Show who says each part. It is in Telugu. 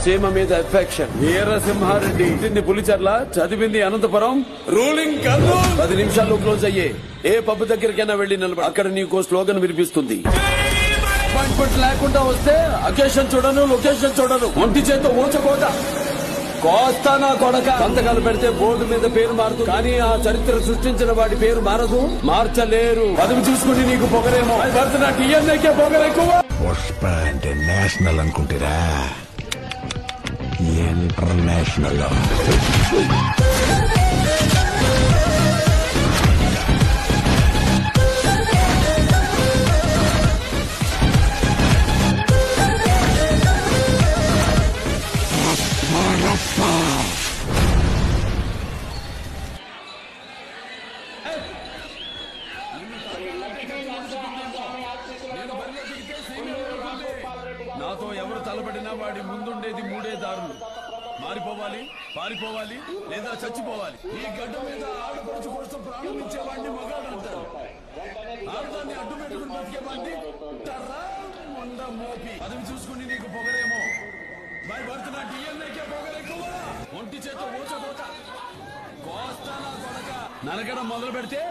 Speaker 1: చీమ మీద ఎఫెక్షన్. వీరసింహారెడ్డి పుట్టింది పులిచర్ల, చదివింది అనంతపురం, రూలింగ్ కర్నూలు. 10 నిమిషాల్లో క్లోజ్ అయ్యే ఏ పబ్ దగ్గరికైనా వెళ్లి నిలబడి అక్కడ నీకు స్లోగన్ వినిపిస్తుంది. అపాయింట్మెంట్ లేకుండా వస్తే అకేషన్ చూడను, లొకేషన్ చూడను, ఒంటి చేత ఊచకోట. కోస్తా నా కొడక. సంతకాలు పెడితే బోర్డు మీద పేరు మారుతుంది, కానీ ఆ చరిత్ర సృష్టించిన వాడి పేరు మారదు, మార్చలేరు. పదవి చూసుకుని నీకు పొగరేమో, నా టీఎన్ఏకే పొగరెక్కువ.
Speaker 2: పుష్ప అంటే నేషనల్ అనుకుంటారా, ఇంటర్నేషనల్.
Speaker 1: నాతో ఎవరు తలపడినా వాడి ముందుండేది 3 దారులు: మారిపోవాలి, పారిపోవాలి, లేదా చచ్చిపోవాలి. ఈ గడ్డ మీద ఆడపడుచు కోసం ప్రారంభించేవాడిని మగాడంటారు. ఆడదాన్ని అడ్డు పెట్టుకుని బతికేవాడిని మోపి. పదవి చూసుకుని నీకు పొగరేమో, మరి భర్తనా టీఎన్ఏకే పొగరెక్కువ. ఒంటి చేత ఊచకోత. కోస్తా నా కొడక. నరకడం మొదలు పెడితే